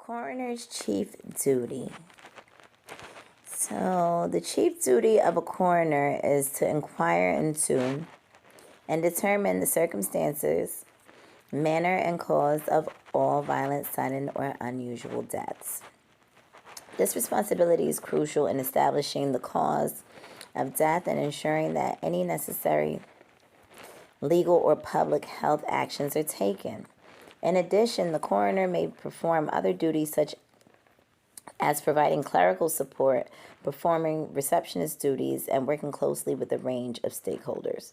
Coroner's chief duty. So, the chief duty of a coroner is to inquire into and determine the circumstances, manner, and cause of all violent, sudden, or unusual deaths. This responsibility is crucial in establishing the cause of death and ensuring that any necessary legal or public health actions are taken. In addition, the coroner may perform other duties such as providing clerical support, performing receptionist duties, and working closely with a range of stakeholders,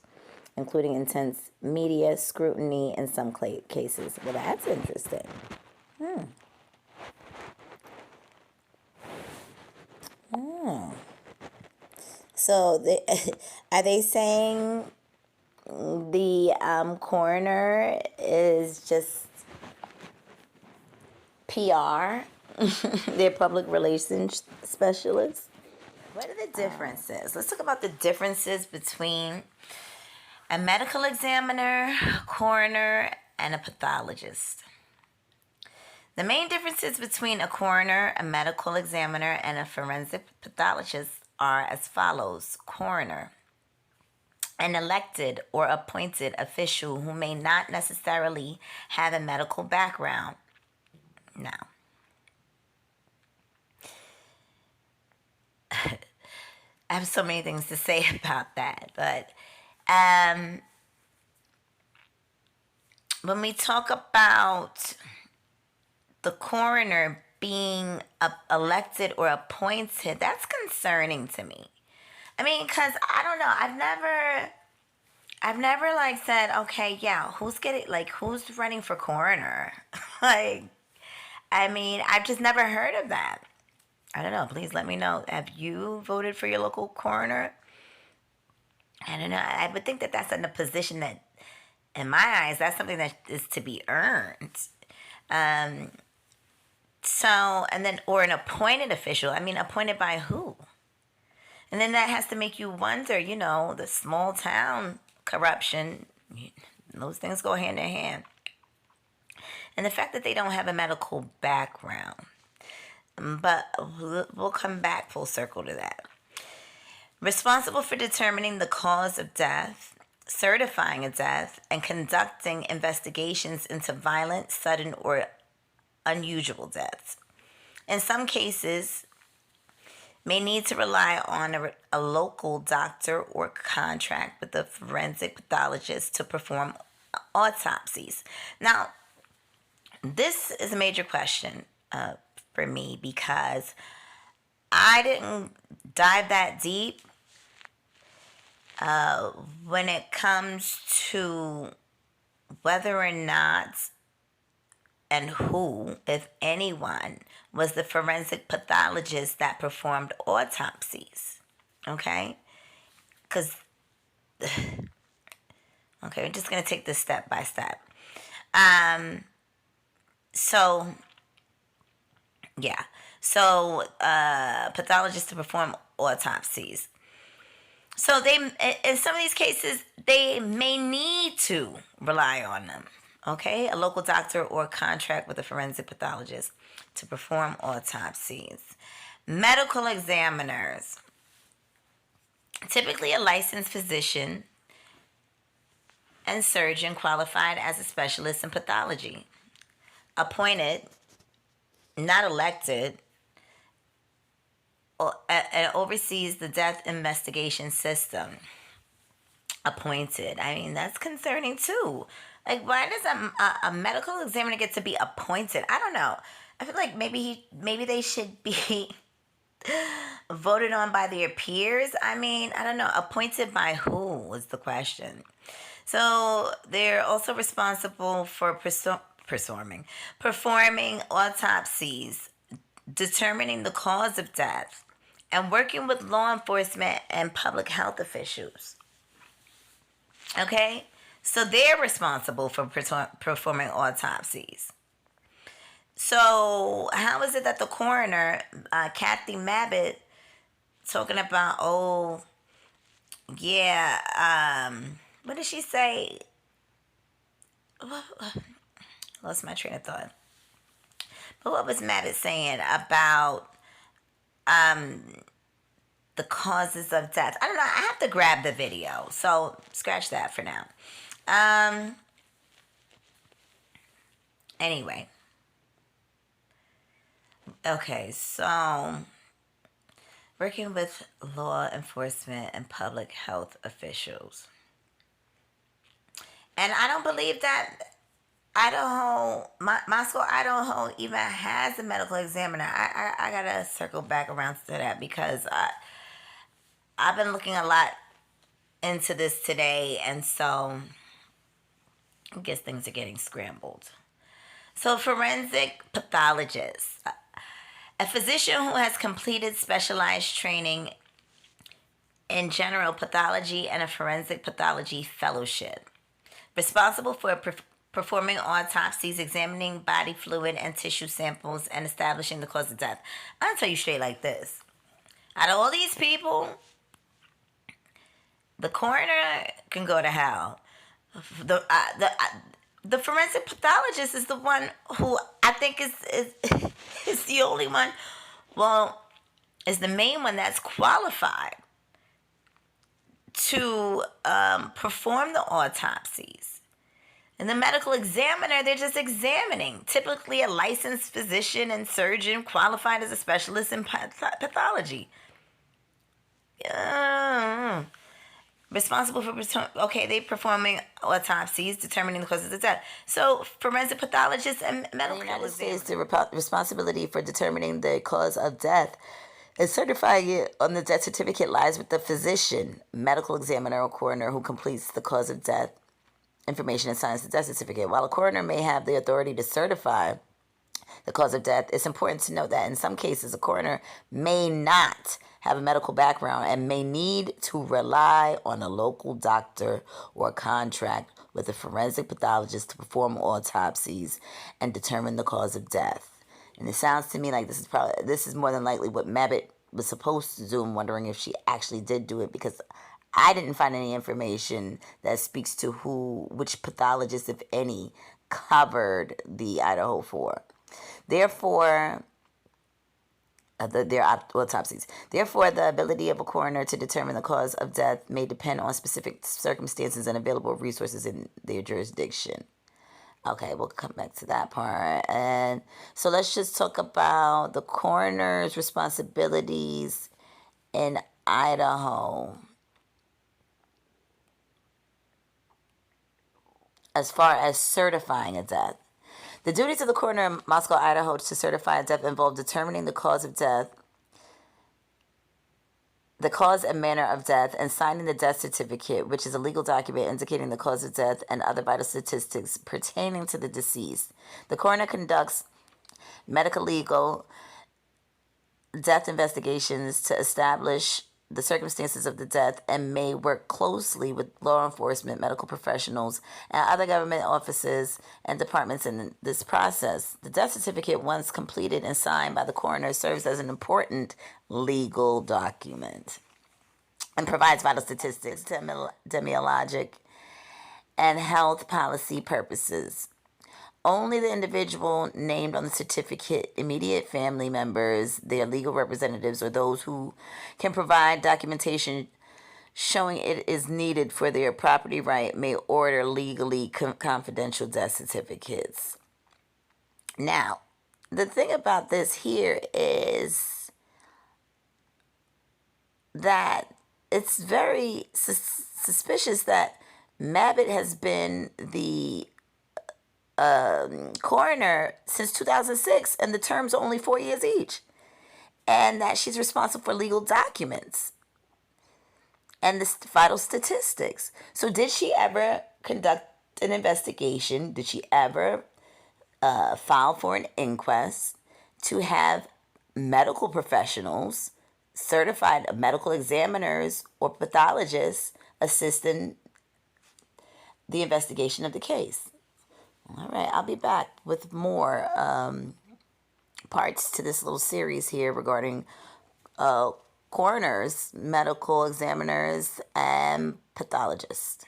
including intense media scrutiny in some cases. Well, that's interesting. So, are they saying the coroner is just PR, their public relations specialist? What are the differences? Let's talk about the differences between a medical examiner, coroner, and a pathologist. The main differences between a coroner, a medical examiner, and a forensic pathologist are as follows. Coroner, an elected or appointed official who may not necessarily have a medical background. Now, I have so many things to say about that, but when we talk about the coroner being elected or appointed, that's concerning to me. I mean, because I don't know, I've never like said, okay, yeah, who's running for coroner? Like, I mean, I've just never heard of that. I don't know. Please let me know. Have you voted for your local coroner? I don't know. I would think that that's in a position that, in my eyes, that's something that is to be earned. Or an appointed official. I mean, appointed by who? And then that has to make you wonder, the small town corruption, those things go hand in hand. And the fact that they don't have a medical background. But we'll come back full circle to that. Responsible for determining the cause of death, certifying a death, and conducting investigations into violent, sudden, or unusual deaths. In some cases, may need to rely on a local doctor or contract with a forensic pathologist to perform autopsies. Now, this is a major question for me because I didn't dive that deep when it comes to whether or not and who, if anyone, was the forensic pathologist that performed autopsies. Okay? Because, okay, we're just going to take this step by step. Pathologists to perform autopsies. So they, in some of these cases, they may need to rely on them. Okay, a local doctor or contract with a forensic pathologist to perform autopsies. Medical examiners, typically a licensed physician and surgeon qualified as a specialist in pathology, appointed, not elected, and oversees the death investigation system. Appointed. I mean, that's concerning too. Like, why does a medical examiner get to be appointed? I don't know. I feel like maybe they should be voted on by their peers. I mean, I don't know. Appointed by who was the question. So they're also responsible for performing autopsies, determining the cause of death, and working with law enforcement and public health officials. Okay? So they're responsible for performing autopsies. So how is it that the coroner, Cathy Mabutt, talking about, what did she say? Lost my train of thought. But what was Mabutt saying about the causes of death? I don't know. I have to grab the video, so scratch that for now. Anyway, okay, so working with law enforcement and public health officials. And I don't believe that Moscow, Idaho even has a medical examiner. I gotta circle back around to that because I've been looking a lot into this today, and so I guess things are getting scrambled. So, forensic pathologist, a physician who has completed specialized training in general pathology and a forensic pathology fellowship, responsible for performing autopsies, examining body fluid and tissue samples, and establishing the cause of death. I'll tell you straight like this. Out of all these people, the coroner can go to hell. The forensic pathologist is the one who I think is the only one, well, is the main one that's qualified to perform the autopsies. And the medical examiner, they're just examining. Typically a licensed physician and surgeon qualified as a specialist in pathology. Responsible for, they performing autopsies, determining the causes of death. So forensic pathologists and medical examiners. The United States, the responsibility for determining the cause of death and certifying it on the death certificate lies with the physician, medical examiner, or coroner who completes the cause of death information and signs the death certificate. While a coroner may have the authority to certify the cause of death, it's important to note that in some cases a coroner may not have a medical background and may need to rely on a local doctor or contract with a forensic pathologist to perform autopsies and determine the cause of death. And it sounds to me like this is more than likely what Mabutt was supposed to do. I'm wondering if she actually did do it, because I didn't find any information that speaks to which pathologist, if any, covered the Idaho 4. Therefore, their autopsies. Therefore, the ability of a coroner to determine the cause of death may depend on specific circumstances and available resources in their jurisdiction. Okay, we'll come back to that part. And so let's just talk about the coroner's responsibilities in Idaho as far as certifying a death. The duties of the coroner in Moscow, Idaho to certify a death involve determining the cause of death, the cause and manner of death, and signing the death certificate, which is a legal document indicating the cause of death and other vital statistics pertaining to the deceased. The coroner conducts medical legal death investigations to establish the circumstances of the death and may work closely with law enforcement, medical professionals, and other government offices and departments in this process. The death certificate, once completed and signed by the coroner, serves as an important legal document and provides vital statistics, epidemiologic, and health policy purposes. Only the individual named on the certificate, immediate family members, their legal representatives, or those who can provide documentation showing it is needed for their property right may order legally confidential death certificates. Now, the thing about this here is that it's very suspicious that Mabutt has been the coroner since 2006, and the terms are only 4 years each, and that she's responsible for legal documents and the vital statistics. So did she ever conduct an investigation? Did she ever file for an inquest to have medical professionals, certified medical examiners or pathologists assist in the investigation of the case? All right, I'll be back with more parts to this little series here regarding coroners, medical examiners, and pathologists.